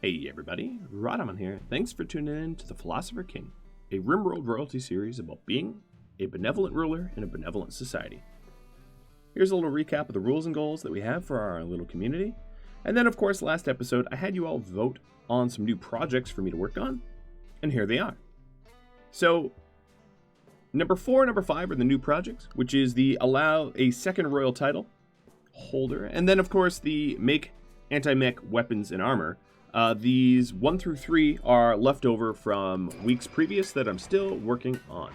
Hey everybody, Rodman here. Thanks for tuning in to the Philosopher King, a RimWorld royalty series about being a benevolent ruler in a benevolent society. Here's a little recap of the rules and goals that we have for our little community. And then of course last episode I had you all vote on some new projects for me to work on, and here they are. So number 4 and number 5 are the new projects, which is the allow a second royal title holder, and then of course the make anti-mech weapons and armor. These 1 through 3 are left over from weeks previous that I'm still working on.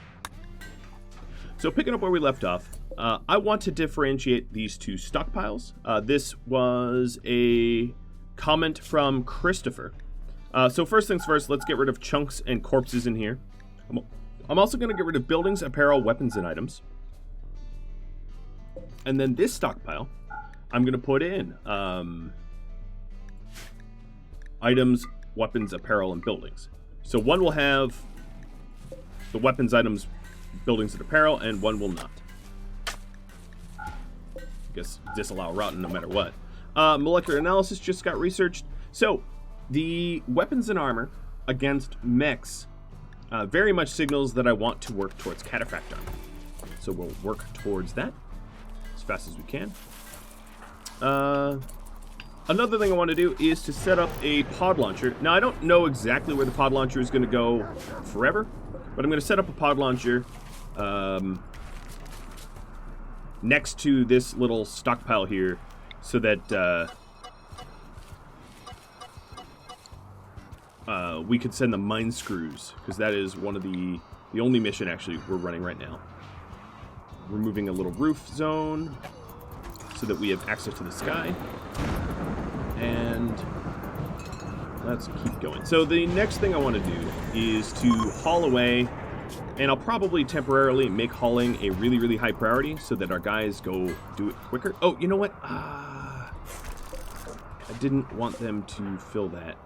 So picking up where we left off, I want to differentiate these two stockpiles. This was a comment from Christopher. So first things first, let's get rid of chunks and corpses in here. I'm also going to get rid of buildings, apparel, weapons, and items. And then this stockpile, I'm going to put in items, weapons, apparel, and buildings. So one will have the weapons, items, buildings, and apparel, and one will not. I guess disallow rotten no matter what. Molecular analysis just got researched. So the weapons and armor against mechs very much signals that I want to work towards cataphract armor. So we'll work towards that as fast as we can. Another thing I want to do is to set up a pod launcher. Now, I don't know exactly where the pod launcher is going to go forever, but I'm going to set up a pod launcher next to this little stockpile here so that we could send the mine screws, because that is one of the only mission, actually, we're running right now. Removing a little roof zone so that we have access to the sky. And let's keep going. So the next thing I want to do is to haul away, and I'll probably temporarily make hauling a really, really high priority so that our guys go do it quicker. Oh, you know what? I didn't want them to fill that.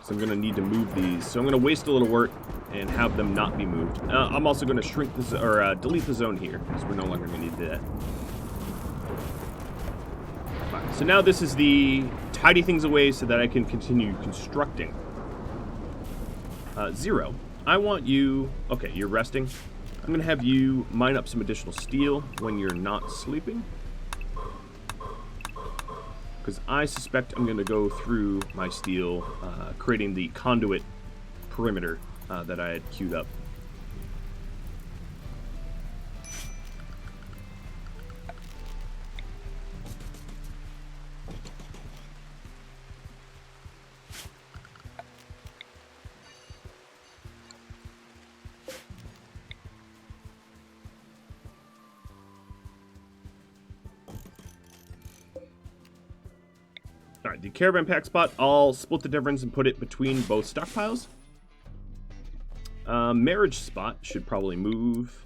So I'm going to need to move these. So I'm going to waste a little work and have them not be moved. I'm also going to shrink this, or delete the zone here, because we're no longer going to need that. Right, so now this is the tidy things away so that I can continue constructing. 0. I want you... Okay, you're resting. I'm going to have you mine up some additional steel when you're not sleeping, because I suspect I'm going to go through my steel, creating the conduit perimeter that I had queued up. Alright, the caravan pack spot, I'll split the difference and put it between both stockpiles. Marriage spot should probably move.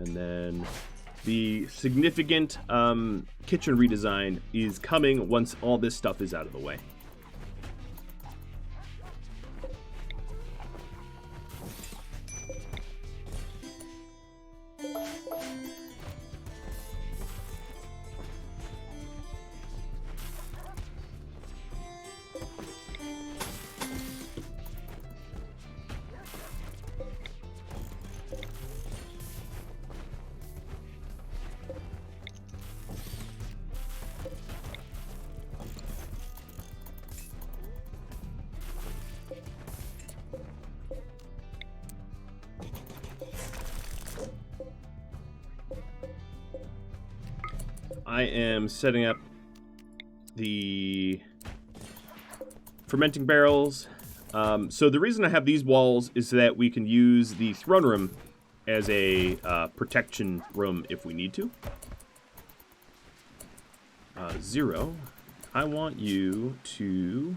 And then the significant kitchen redesign is coming once all this stuff is out of the way. I am setting up the fermenting barrels. So the reason I have these walls is that we can use the throne room as a protection room if we need to. 0. I want you to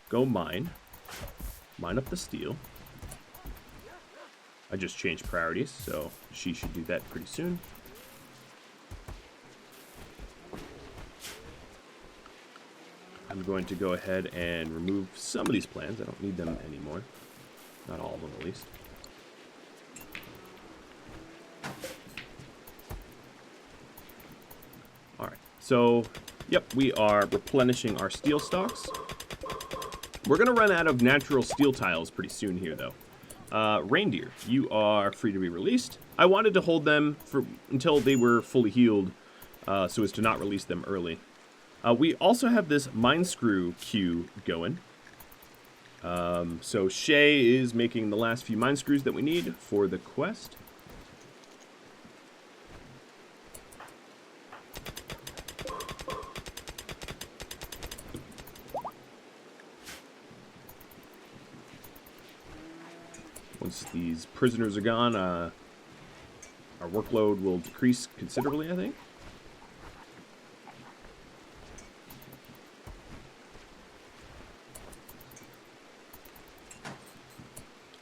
go mine up the steel. I just changed priorities, so she should do that pretty soon. I'm going to go ahead and remove some of these plans. I don't need them anymore. Not all of them, at least. So, yep, we are replenishing our steel stocks. We're going to run out of natural steel tiles pretty soon here, though. Reindeer, you are free to be released. I wanted to hold them until they were fully healed, so as to not release them early. We also have this mine screw queue going. So Shay is making the last few mine screws that we need for the quest. Once these prisoners are gone, our workload will decrease considerably, I think.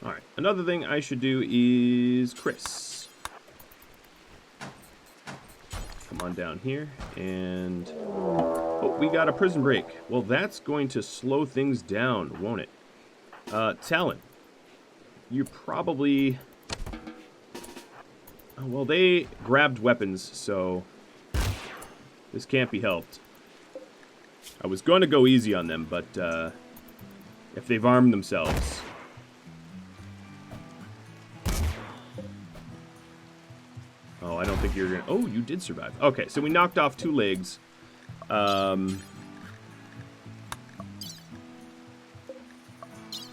Alright, another thing I should do is Chris. Come on down here, and... oh, we got a prison break. Well, that's going to slow things down, won't it? Talon. You probably... oh, well, they grabbed weapons, so this can't be helped. I was going to go easy on them, but if they've armed themselves... oh, I don't think you're going to... oh, you did survive. Okay, so we knocked off 2 legs. A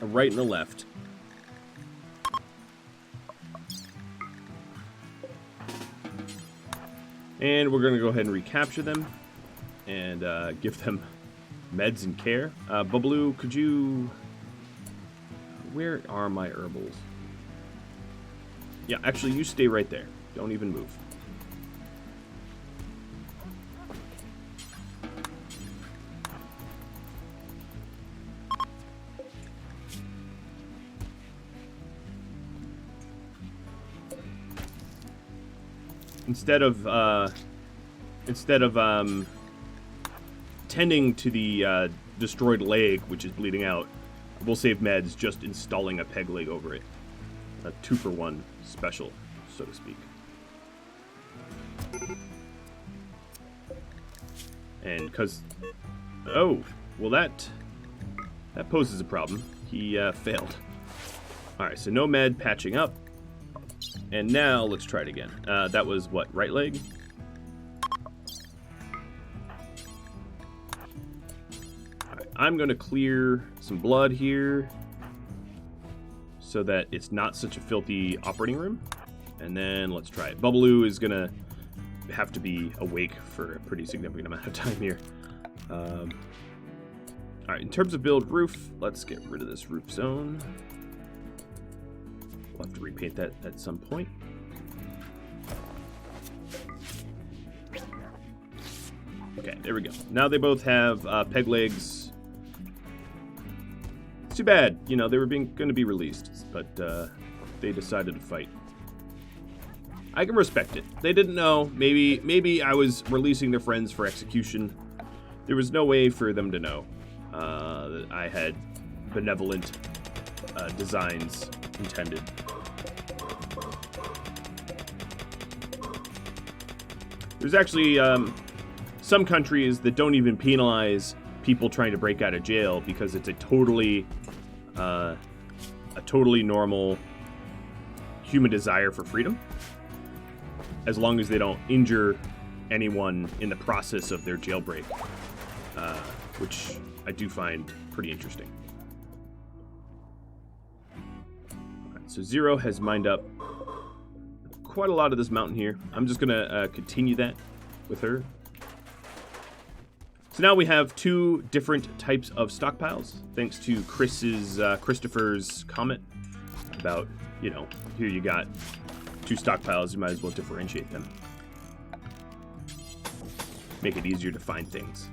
right and a left. And we're going to go ahead and recapture them and give them meds and care. Bubbaloo, could you... where are my herbals? Yeah, actually, you stay right there. Don't even move. Instead of tending to the destroyed leg, which is bleeding out, we'll save meds just installing a peg leg over it. A 2-for-1 special, so to speak. And because... oh, well that poses a problem. He failed. Alright, so no med, patching up. And now, let's try it again. That was, what, right leg? Alright, I'm going to clear some blood here so that it's not such a filthy operating room. And then let's try it. Bubbaloo is going to have to be awake for a pretty significant amount of time here. Alright, in terms of build roof, let's get rid of this roof zone. We'll have to repaint that at some point. Okay, there we go. Now they both have peg legs. It's too bad, you know, they were going to be released, but they decided to fight. I can respect it. They didn't know. Maybe I was releasing their friends for execution. There was no way for them to know that I had benevolent designs intended. There's actually some countries that don't even penalize people trying to break out of jail because it's a totally normal human desire for freedom, as long as they don't injure anyone in the process of their jailbreak, which I do find pretty interesting. Right, so Zero has mined up quite a lot of this mountain here. I'm just gonna continue that with her. So now we have 2 different types of stockpiles, thanks to Christopher's comment about, you know, here you got 2 stockpiles, you might as well differentiate them. Make it easier to find things,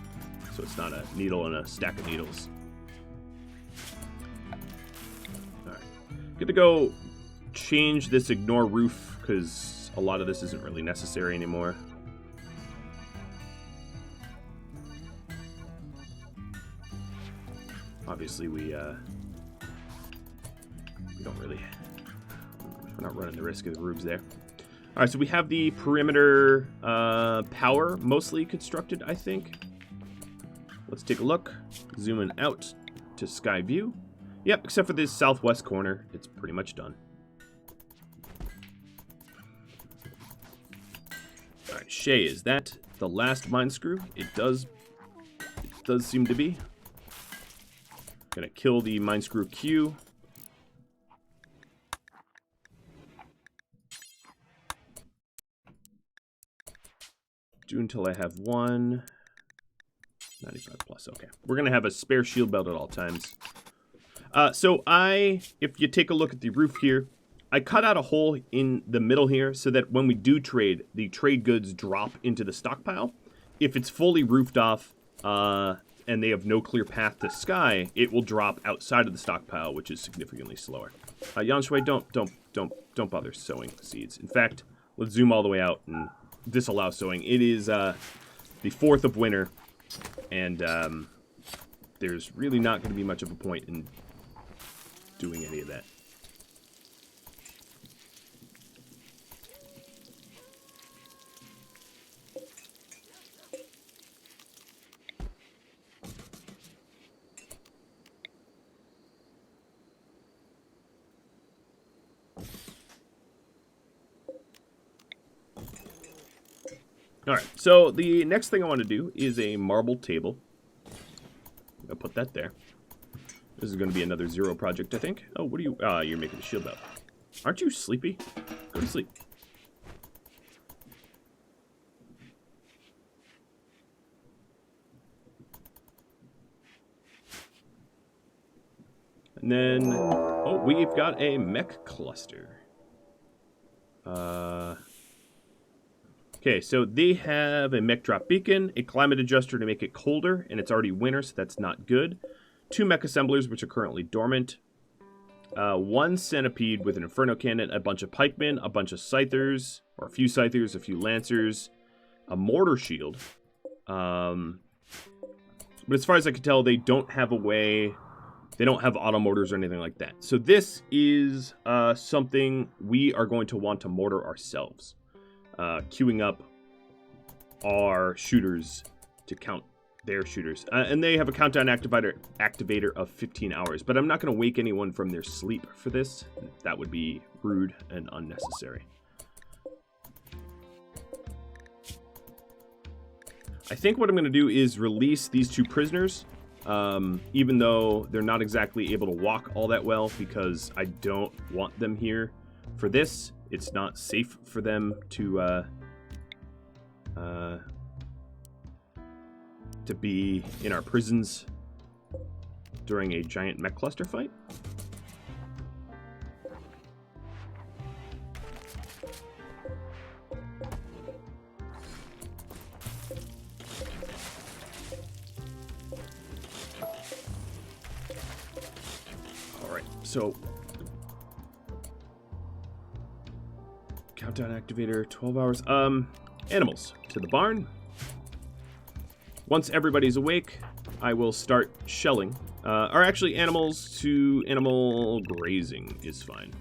so it's not a needle and a stack of needles. Alright, good to go change this ignore roof, because a lot of this isn't really necessary anymore. Obviously, we don't really... we're not running the risk of the roofs there. All right, so we have the perimeter power mostly constructed, I think. Let's take a look. Zooming out to sky view. Yep, except for this southwest corner, it's pretty much done. All right, Shay, is that the last mine screw? It does seem to be. Gonna kill the mine screw Q. Do until I have one. 95 plus, okay. We're gonna have a spare shield belt at all times. If you take a look at the roof here, I cut out a hole in the middle here so that when we do trade, the trade goods drop into the stockpile. If it's fully roofed off and they have no clear path to sky, it will drop outside of the stockpile, which is significantly slower. Yanshui, don't bother sowing seeds. In fact, let's zoom all the way out and disallow sowing. It is the 4th of winter, and there's really not going to be much of a point in doing any of that. All right, so the next thing I want to do is a marble table. I'll put that there. This is going to be another 0 project, I think. Oh, what are you? You're making a shield belt. Aren't you sleepy? Go to sleep. And then, oh, we've got a mech cluster. Okay, so they have a mech drop beacon, a climate adjuster to make it colder, and it's already winter, so that's not good. 2 mech assemblers, which are currently dormant. 1 centipede with an inferno cannon, a bunch of pikemen, a bunch of scythers, or a few scythers, a few lancers, a mortar shield. But as far as I can tell, they don't have a way... They don't have auto mortars or anything like that. So this is something we are going to want to mortar ourselves. Queuing up our shooters to count their shooters. And they have a countdown activator of 15 hours. But I'm not going to wake anyone from their sleep for this. That would be rude and unnecessary. I think what I'm going to do is release these 2 prisoners. Even though they're not exactly able to walk all that well, because I don't want them here for this. It's not safe for them to be in our prisons during a giant mech cluster fight. So, countdown activator, 12 hours. Animals to the barn. Once everybody's awake, I will start shelling. Or actually, animals to animal grazing is fine.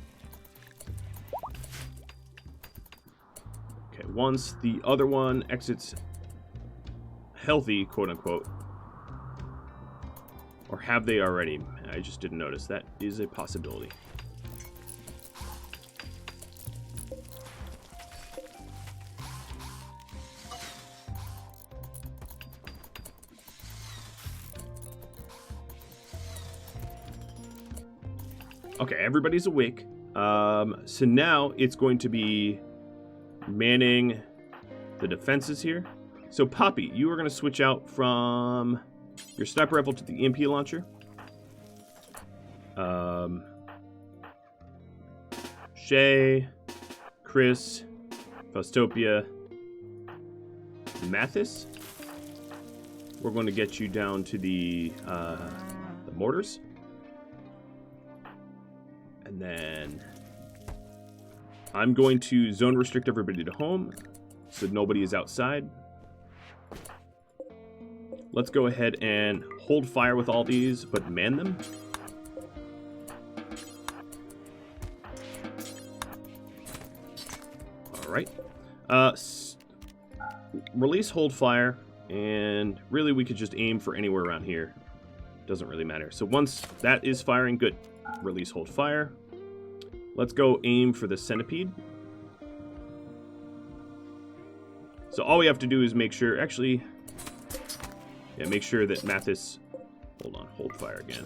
Okay, once the other one exits healthy, quote unquote. Or have they already? I just didn't notice. That is a possibility. Okay, everybody's awake. So now it's going to be manning the defenses here. So Poppy, you are going to switch out from your sniper rifle to the EMP launcher. Shay, Chris, Faustopia, Mathis. We're going to get you down to the mortars. And then I'm going to zone restrict everybody to home so nobody is outside. Let's go ahead and hold fire with all these, but man them. All right. Release, hold, fire, and really we could just aim for anywhere around here. Doesn't really matter. So once that is firing, good. Release, hold, fire. Let's go aim for the centipede. So all we have to do is make sure, actually, yeah, make sure that Mathis, hold on, hold fire again.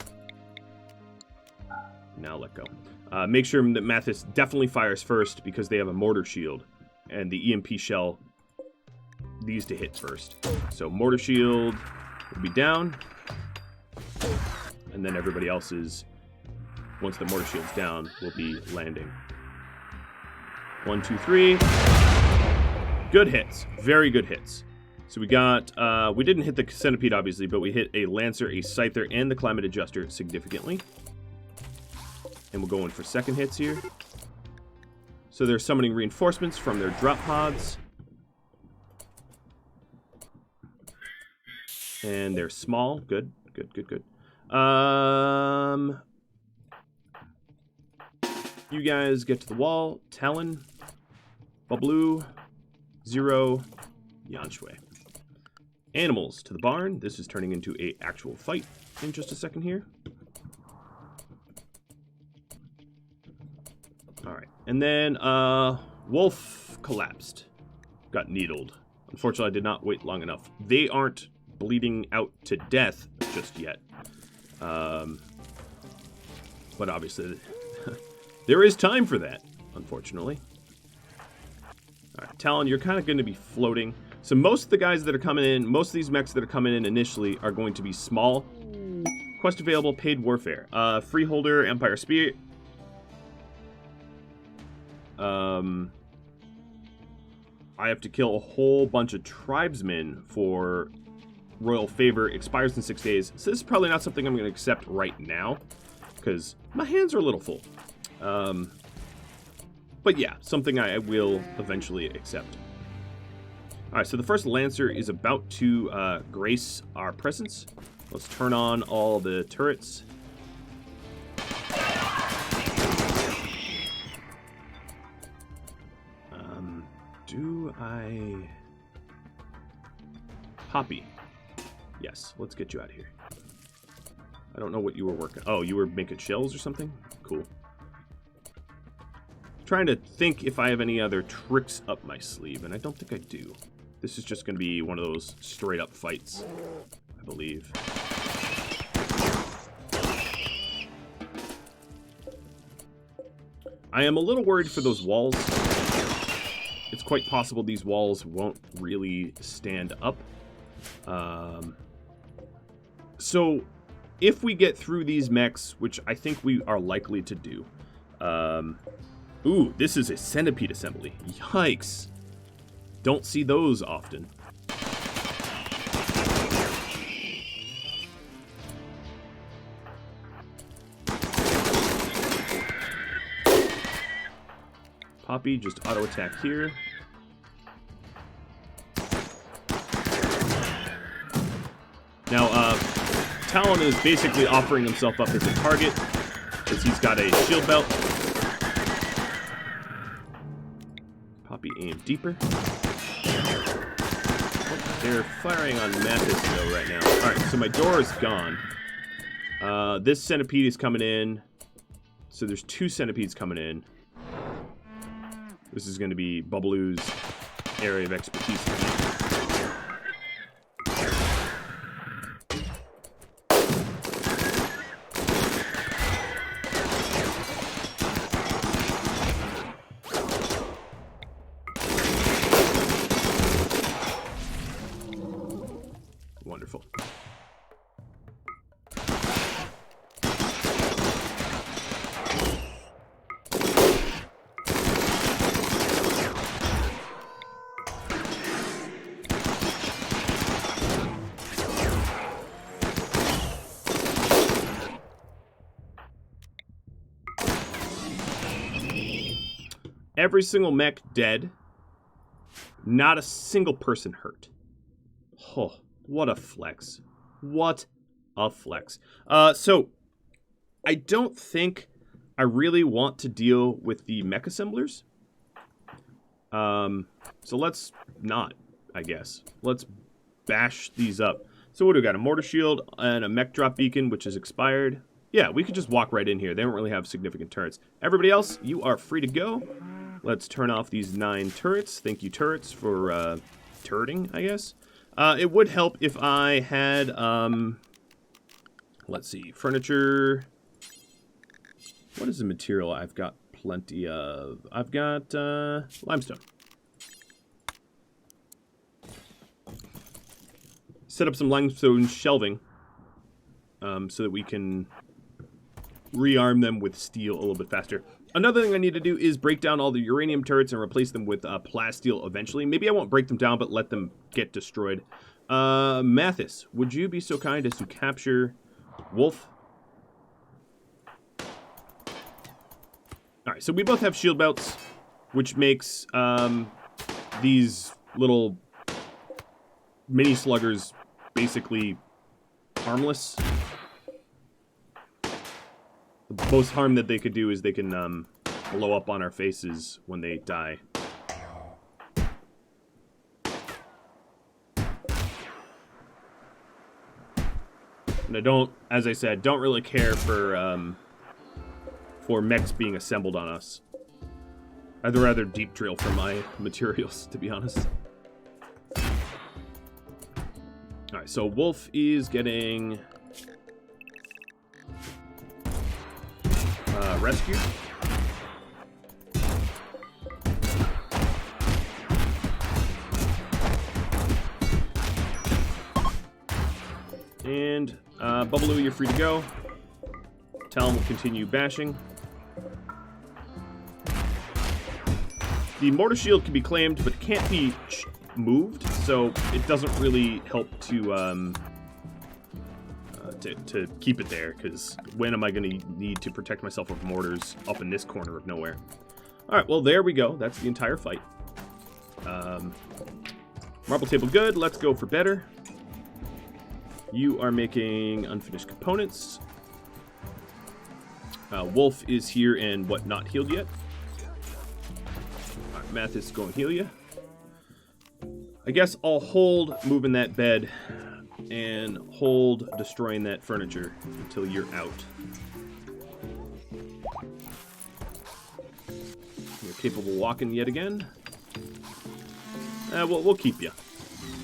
Now let go. Make sure that Mathis definitely fires first because they have a mortar shield, and the EMP shell needs to hit first. So mortar shield will be down, and then everybody else's, once the mortar shield's down, will be landing. 1, 2, 3. Good hits. Very good hits. So we got, we didn't hit the centipede, obviously, but we hit a lancer, a scyther, and the climate adjuster significantly. And we'll go in for second hits here. So they're summoning reinforcements from their drop pods. And they're small. Good, good, good, good. You guys get to the wall. Talon, Bablu, Zero, Yanshue. Animals to the barn. This is turning into an actual fight in just a second here. Alright. And then, Wolf collapsed. Got needled. Unfortunately, I did not wait long enough. They aren't bleeding out to death just yet. But obviously, there is time for that, unfortunately. Alright, Talon, you're kind of going to be floating. So most of the guys that are coming in, most of these mechs that are coming in initially are going to be small. Quest available, paid warfare. Freeholder, Empire Spear. I have to kill a whole bunch of tribesmen for royal favor. Expires in 6 days. So this is probably not something I'm going to accept right now, because my hands are a little full. But yeah, something I will eventually accept. Alright, so the first Lancer is about to grace our presence. Let's turn on all the turrets. Do I... Poppy. Yes, let's get you out of here. I don't know what you were working... Oh, you were making shells or something? Cool. Trying to think if I have any other tricks up my sleeve, and I don't think I do. This is just going to be one of those straight-up fights, I believe. I am a little worried for those walls. It's quite possible these walls won't really stand up. So, if we get through these mechs, which I think we are likely to do... Ooh, this is a centipede assembly. Yikes. Don't see those often. Poppy, just auto attack here. Now, Talon is basically offering himself up as a target, because he's got a shield belt. Poppy, aim deeper. Oh, they're firing on Mathis, though, right now. Alright, so my door is gone. This centipede is coming in. So there's 2 centipedes coming in. This is going to be Bubblu's area of expertise. Wonderful. Every single mech dead. Not a single person hurt. Oh, what a flex. What a flex. So, I don't think I really want to deal with the mech assemblers. So let's not, I guess. Let's bash these up. So what do we got? A mortar shield and a mech drop beacon, which is expired. Yeah, we could just walk right in here. They don't really have significant turrets. Everybody else, you are free to go. Let's turn off these 9 turrets. Thank you, turrets, for turreting, I guess. It would help if I had, let's see, furniture. What is the material I've got plenty of? I've got limestone. Set up some limestone shelving so that we can rearm them with steel a little bit faster. Another thing I need to do is break down all the uranium turrets and replace them with plasteel eventually. Maybe I won't break them down, but let them get destroyed. Mathis, would you be so kind as to capture Wolf? Alright, so we both have shield belts, which makes these little mini sluggers basically harmless. The most harm that they could do is they can blow up on our faces when they die. And I don't, as I said, don't really care for mechs being assembled on us. I'd rather deep drill for my materials, to be honest. Alright, so Wolf is getting rescued. And Bubbaloo, you're free to go. Talon will continue bashing. The mortar shield can be claimed, but can't be moved, so it doesn't really help to keep it there, because when am I going to need to protect myself with mortars up in this corner of nowhere? Alright, well, there we go. That's the entire fight. Marble table good. Let's go for better. You are making unfinished components. Wolf is here and what, not healed yet? Alright, Mathis, go and heal you. I guess I'll hold moving that bed and hold destroying that furniture until you're out. You're capable of walking yet again. We'll keep you.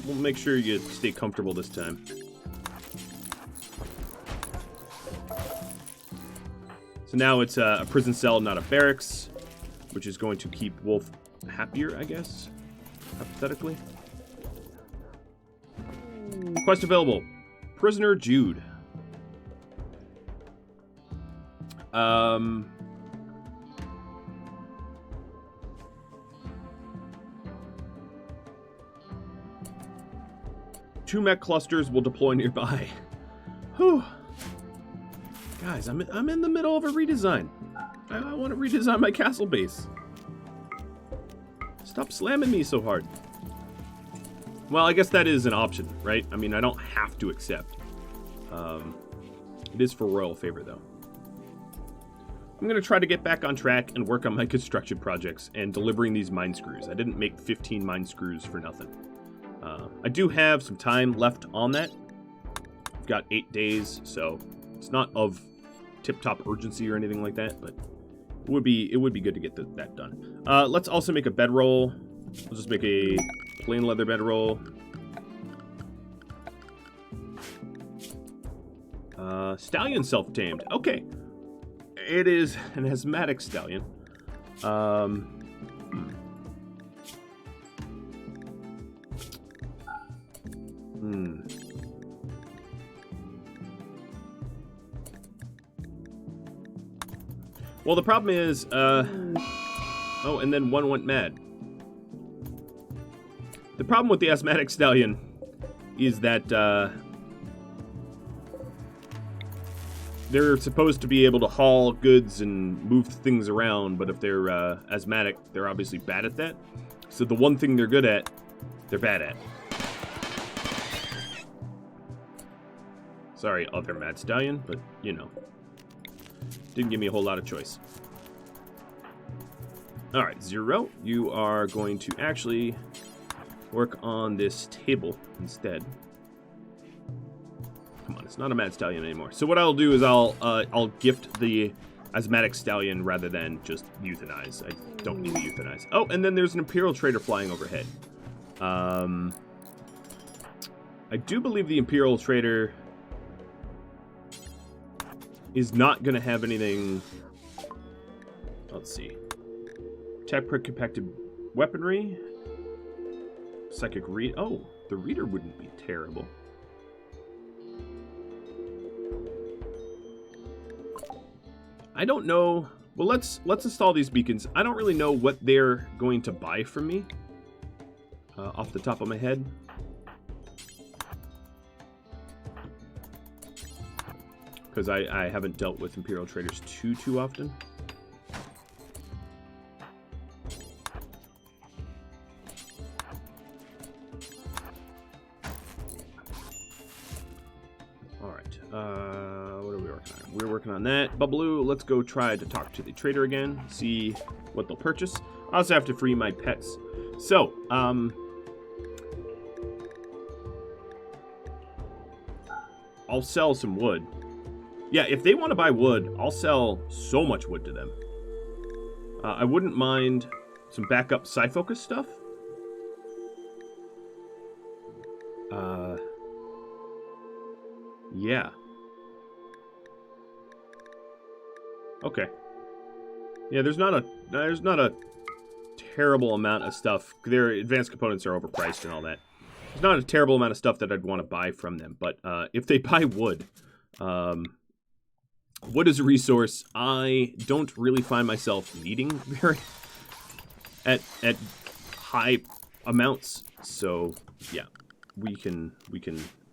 We'll make sure you stay comfortable this time. So now it's a prison cell, not a barracks, which is going to keep Wolf happier, I guess, hypothetically. Quest available. Prisoner Jude. Two mech clusters will deploy nearby. Whew. Guys, I'm in the middle of a redesign. I want to redesign my castle base. Stop slamming me so hard. Well, I guess that is an option, right? I mean, I don't have to accept. It is for royal favor, though. I'm going to try to get back on track and work on my construction projects and delivering these mine screws. I didn't make 15 mine screws for nothing. I do have some time left on that. I've got 8 days, so it's not of tip-top urgency or anything like that, but it would be good to get that done. Let's also make a bedroll. We'll just make a plain leather bedroll. Stallion self-tamed. Okay. It is an asthmatic stallion. Well, the problem is, oh, and then one went mad. The problem with the asthmatic stallion is that, they're supposed to be able to haul goods and move things around, but if they're, asthmatic, they're obviously bad at that. So the one thing they're good at, they're bad at. Sorry, other mad stallion, but, you know. Didn't give me a whole lot of choice. All right, Zero, you are going to actually work on this table instead. Come on, it's not a mad stallion anymore. So what I'll do is I'll gift the asthmatic stallion rather than just euthanize. I don't need to euthanize. Oh, and then there's an Imperial Trader flying overhead. I do believe the Imperial Trader is not going to have anything. Let's see. Tech compacted weaponry. Psychic read. Oh, the reader wouldn't be terrible. I don't know. Well, let's install these beacons. I don't really know what they're going to buy from me off the top of my head. Because I haven't dealt with Imperial Traders too often. What are we working on? We're working on that. Bubbaloo, let's go try to talk to the trader again. See what they'll purchase. I also have to free my pets. So, I'll sell some wood. Yeah, if they want to buy wood, I'll sell so much wood to them. I wouldn't mind some backup Psi-Focus stuff. Yeah. Okay. Yeah, there's not a terrible amount of stuff. Their advanced components are overpriced and all that. There's not a terrible amount of stuff that I'd want to buy from them, but if they buy wood, wood is a resource I don't really find myself needing very at high amounts. So yeah, we can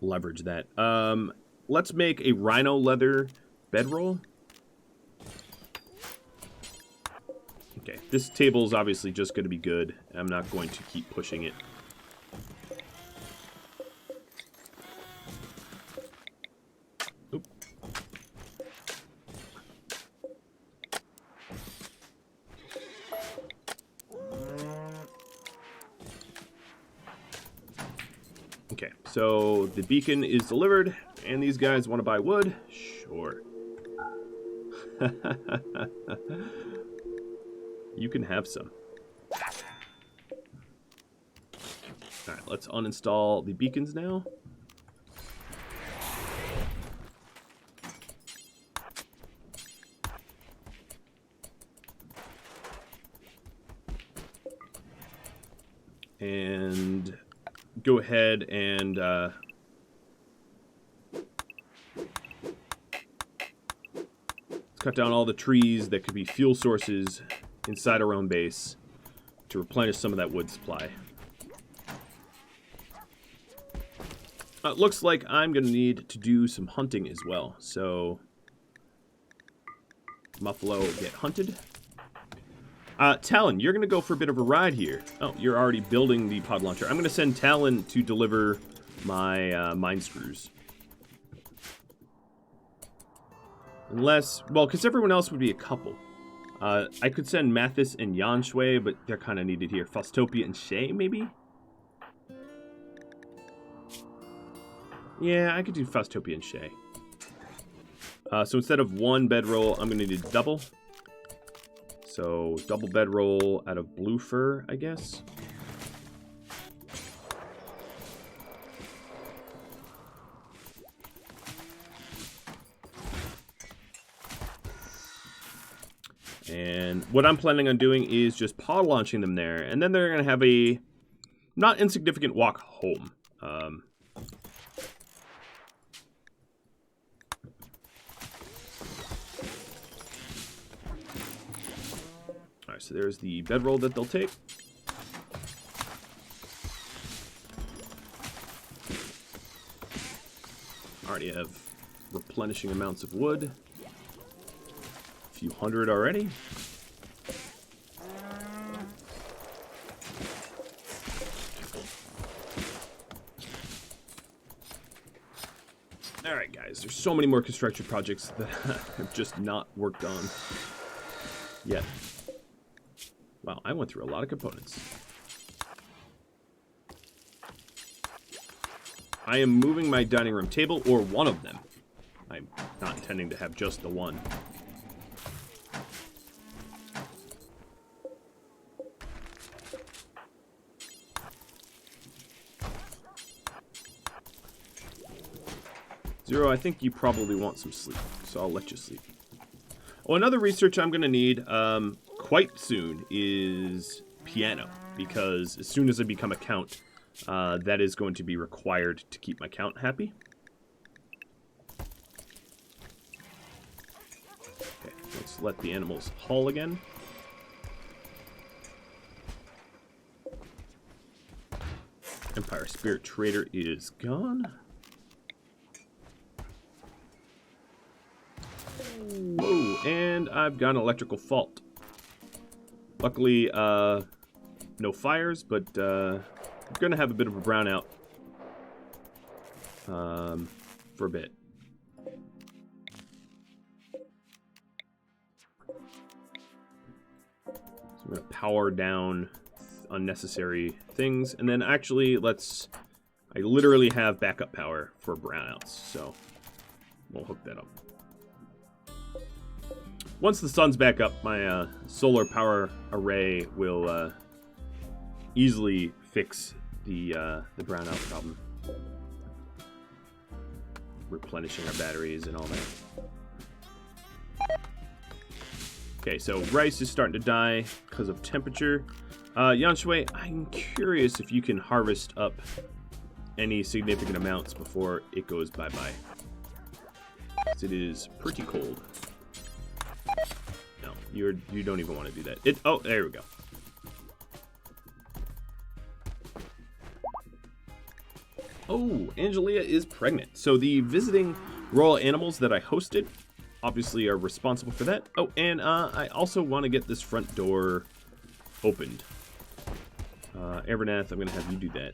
leverage that. Let's make a rhino leather bedroll. Okay, this table is obviously just going to be good. I'm not going to keep pushing it. Oop. Okay, so the beacon is delivered, and these guys want to buy wood? Sure. You can have some. Alright, let's uninstall the beacons now. And go ahead and cut down all the trees that could be fuel sources inside our own base to replenish some of that wood supply. It looks like I'm going to need to do some hunting as well. So, Muffalo, get hunted. Talon, you're going to go for a bit of a ride here. Oh, you're already building the pod launcher. I'm going to send Talon to deliver my mine screws. Unless, well, because everyone else would be a couple. I could send Mathis and Jan Shui, but they're kind of needed here. Faustopia and Shay, maybe? Yeah, I could do Faustopia and Shay. So instead of one bedroll, I'm going to need double. So double bedroll out of blue fur, I guess. And what I'm planning on doing is just pod launching them there, and then they're going to have a not insignificant walk home. Alright, so there's the bedroll that they'll take. Already have replenishing amounts of wood. Few hundred already. Alright guys, there's so many more construction projects that I've just not worked on yet. Wow, I went through a lot of components. I am moving my dining room table, or one of them. I'm not intending to have just the one. Zero, I think you probably want some sleep, so I'll let you sleep. Oh, another research I'm going to need quite soon is piano, because as soon as I become a count, that is going to be required to keep my count happy. Okay, let's let the animals haul again. Empire Spirit Trader is gone. Whoa, and I've got an electrical fault. Luckily, no fires, but I'm gonna have a bit of a brownout for a bit. So I'm gonna power down unnecessary things, and then actually I literally have backup power for brownouts, so we'll hook that up. Once the sun's back up, my solar power array will easily fix the brownout problem. Replenishing our batteries and all that. Okay, so rice is starting to die because of temperature. Yanshui, I'm curious if you can harvest up any significant amounts before it goes bye-bye. Because it is pretty cold. No, you don't even want to do that. Oh, there we go. Oh, Angelia is pregnant. So the visiting royal animals that I hosted obviously are responsible for that. Oh, and I also want to get this front door opened. Evernath, I'm going to have you do that.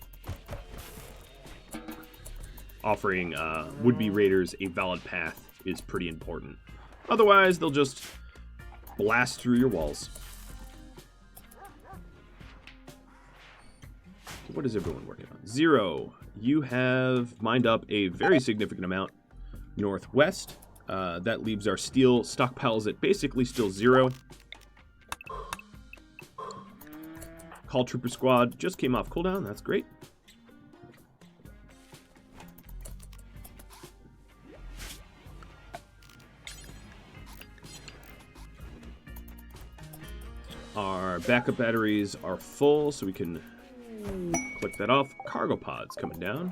Offering would-be raiders a valid path is pretty important. Otherwise, they'll just blast through your walls. What is everyone working on? Zero. You have mined up a very significant amount northwest. That leaves our steel stockpiles at basically still zero. Call Trooper Squad just came off cooldown. That's great. Our backup batteries are full, so we can click that off. Cargo pods coming down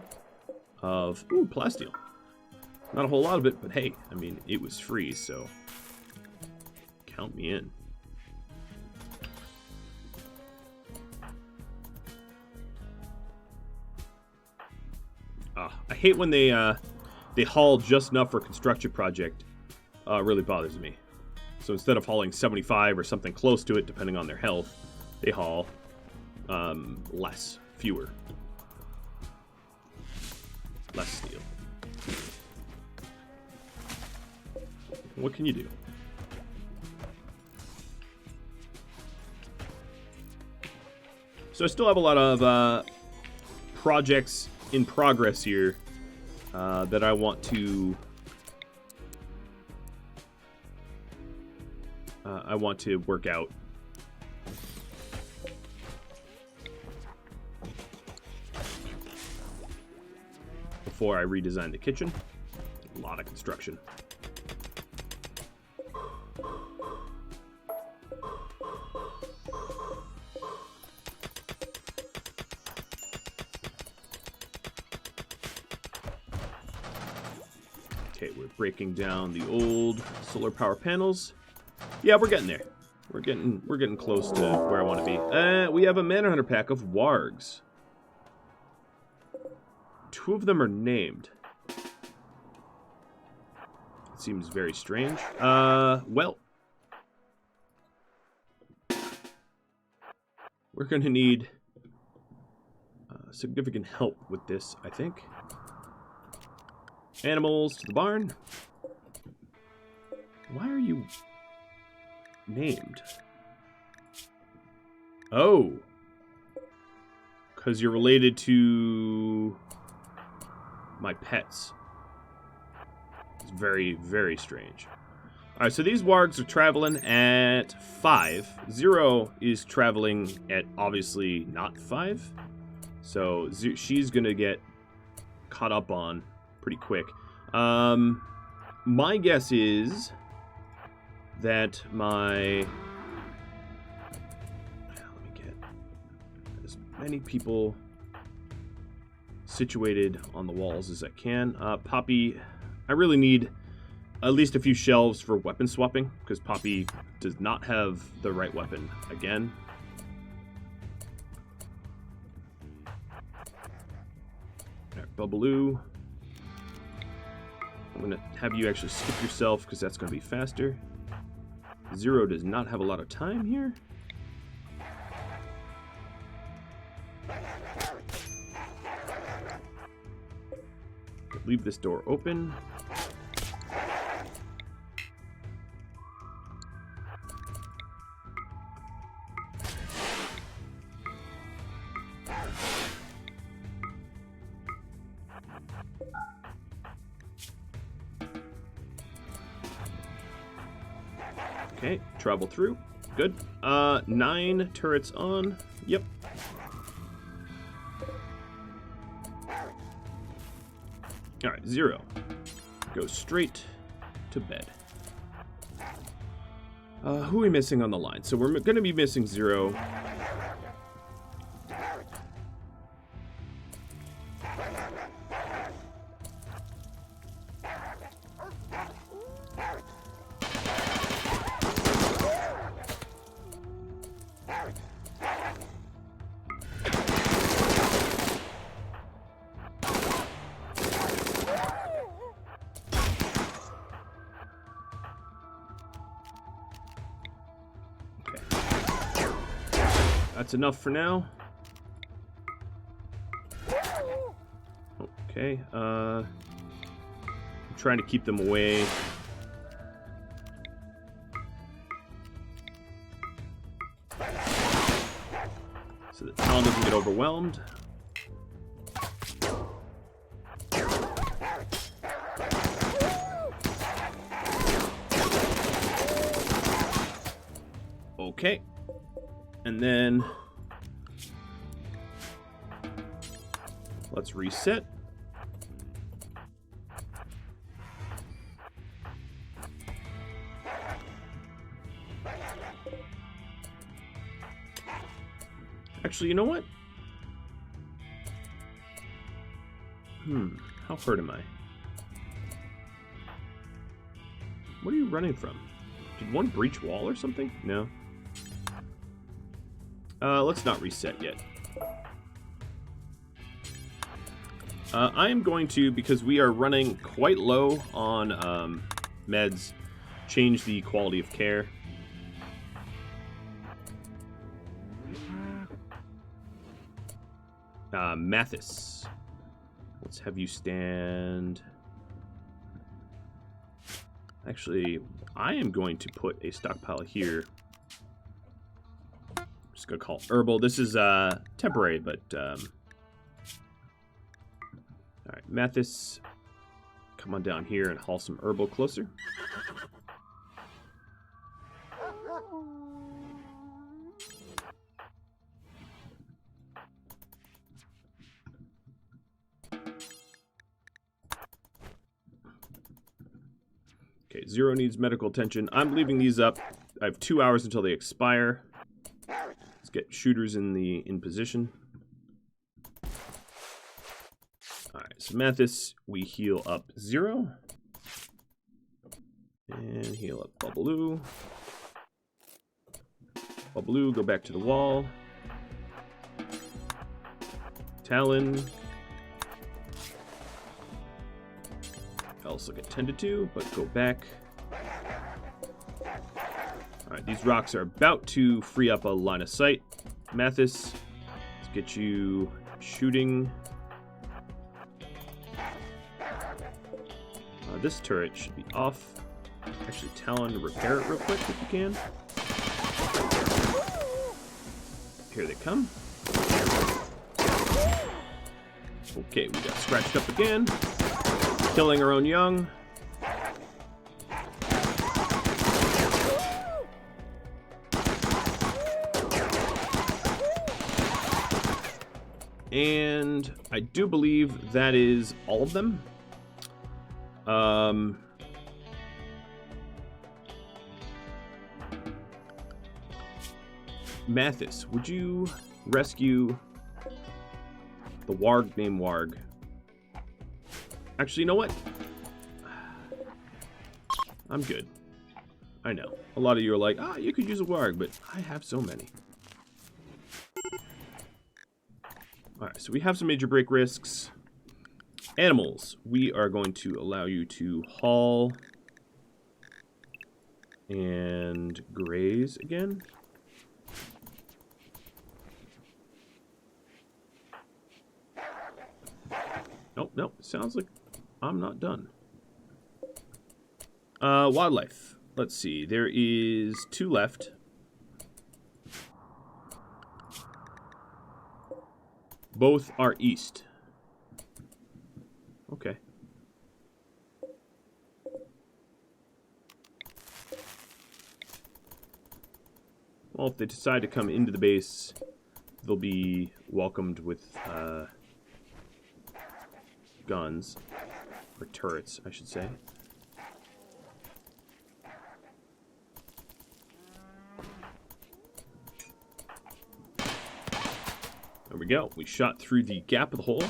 of, ooh, plasteel. Not a whole lot of it, but hey, I mean, it was free, so count me in. I hate when they haul just enough for a construction project. Really bothers me. So instead of hauling 75 or something close to it, depending on their health, they haul fewer. Less steel. What can you do? So I still have a lot of projects in progress here that I want to work out. Before I redesign the kitchen. A lot of construction. Okay, we're breaking down the old solar power panels. Yeah, we're getting there. We're getting close to where I want to be. We have a Manhunter pack of wargs. 2 of them are named. It seems very strange. Well, we're going to need significant help with this, I think. Animals to the barn. Why are you named? Oh. Because you're related to my pets. It's very, very strange. Alright, so these wargs are traveling at 5. 0 is traveling at obviously not 5. So she's going to get caught up on pretty quick. My guess is that my... Let me get as many people situated on the walls as I can. Poppy, I really need at least a few shelves for weapon swapping, because Poppy does not have the right weapon again. Alright, Bubbaloo. I'm going to have you actually skip yourself, because that's going to be faster. 0 does not have a lot of time here. Leave this door open. Okay, travel through. Good. 9 turrets on. Yep. Alright, 0. Go straight to bed. Who are we missing on the line? So we're going to be missing 0. That's enough for now. Okay, I'm trying to keep them away. So that Talon doesn't get overwhelmed. Okay. And then let's reset. Actually, you know what? How hurt am I? What are you running from? Did one breach wall or something? No. Let's not reset yet. I am going to, because we are running quite low on meds, change the quality of care. Mathis. Let's have you stand... Actually, I am going to put a stockpile here. Just gonna call herbal. This is temporary, but all right, Mathis, come on down here and haul some herbal closer. Okay, 0 needs medical attention. I'm leaving these up. I have 2 hours until they expire. Let's get shooters in position. Alright, so Mathis, we heal up 0. And heal up Bubbaloo. Bubbaloo, go back to the wall. Talon. Also get tended to, but go back. Alright, these rocks are about to free up a line of sight. Mathis, let's get you shooting. This turret should be off. Actually, Talon, repair it real quick if you can. Here they come. Okay, we got scratched up again. Killing our own young. And I do believe that is all of them. Mathis, would you rescue the warg named Warg? Actually, you know what? I'm good. I know. A lot of you are like, you could use a warg, but I have so many. Alright, so we have some major break risks. Animals, we are going to allow you to haul and graze again. Nope, sounds like I'm not done. Wildlife. Let's see, there is 2 left. Both are east. Okay. Well, if they decide to come into the base, they'll be welcomed with guns. Or turrets, I should say. There we go. We shot through the gap of the hole.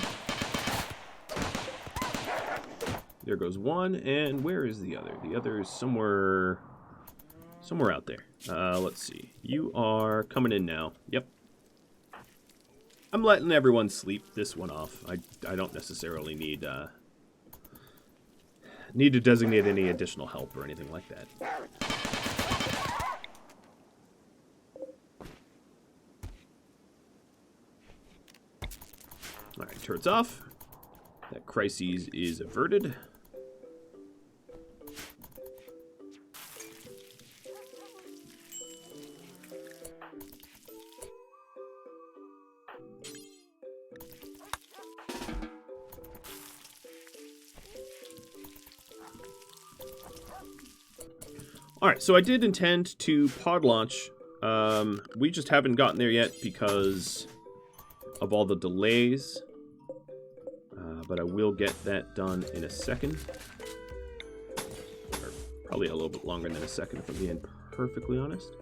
There goes one, and where is the other? The other is somewhere out there. Let's see. You are coming in now. Yep. I'm letting everyone sleep this one off. I don't necessarily need to designate any additional help or anything like that. Alright, turret's off. That crisis is averted. Alright, so I did intend to pod launch. We just haven't gotten there yet because of all the delays. But I will get that done in a second. Or probably a little bit longer than a second, if I'm being perfectly honest.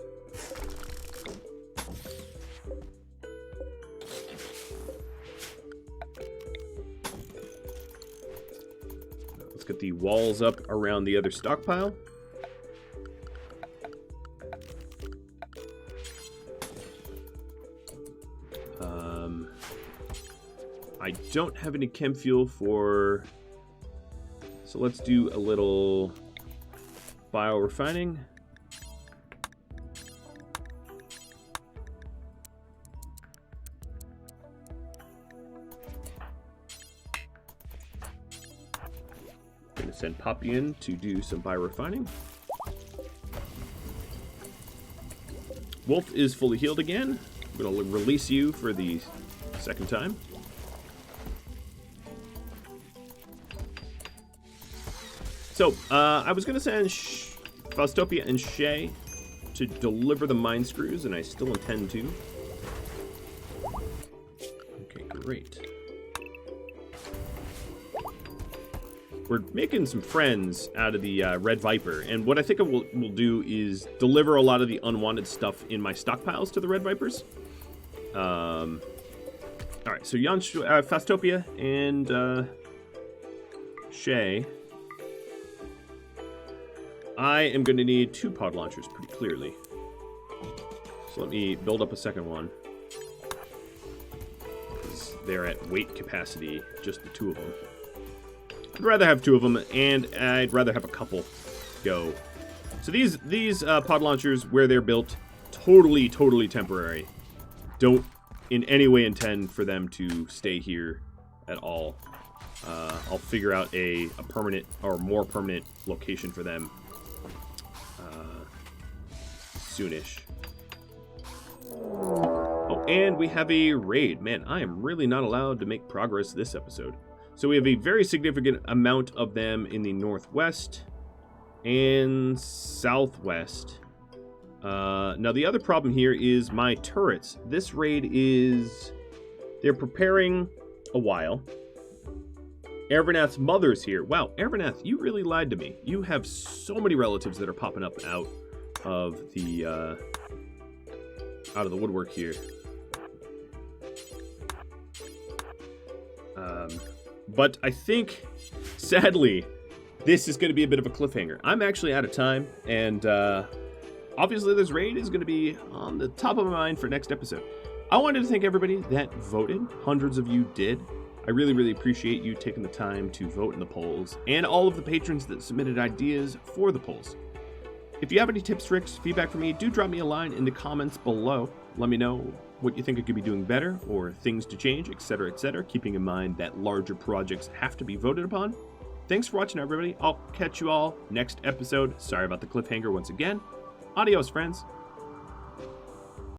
Let's get the walls up around the other stockpile. I don't have any chem fuel for, so let's do a little biorefining. Gonna send Poppy in to do some biorefining. Wolf is fully healed again. I'm gonna release you for the second time. So, I was going to send Faustopia and Shay to deliver the mine screws, and I still intend to. Okay, great. We're making some friends out of the Red Viper, and what I think we'll do is deliver a lot of the unwanted stuff in my stockpiles to the Red Vipers. Alright, so Faustopia and Shay. I am going to need 2 pod launchers pretty clearly. So let me build up a second one. They're at weight capacity, just the 2 of them. I'd rather have 2 of them, and I'd rather have a couple go. So these pod launchers, where they're built, totally temporary. Don't in any way intend for them to stay here at all. I'll figure out a permanent or more permanent location for them soonish. Oh, And we have a raid. Man, I am really not allowed to make progress this episode. So we have a very significant amount of them in the northwest and southwest. Now the other problem here is my turrets. This raid is... they're preparing a while. Ervanath's mother's here. Wow, Ervanath, you really lied to me. You have so many relatives that are popping up out of the woodwork here. But I think, sadly, this is going to be a bit of a cliffhanger. I'm actually out of time, and obviously this raid is going to be on the top of my mind for next episode. I wanted to thank everybody that voted. Hundreds of you did. I really, really appreciate you taking the time to vote in the polls, and all of the patrons that submitted ideas for the polls. If you have any tips, tricks, feedback for me, do drop me a line in the comments below. Let me know what you think I could be doing better, or things to change, etc., keeping in mind that larger projects have to be voted upon. Thanks for watching, everybody. I'll catch you all next episode. Sorry about the cliffhanger once again. Adios, friends.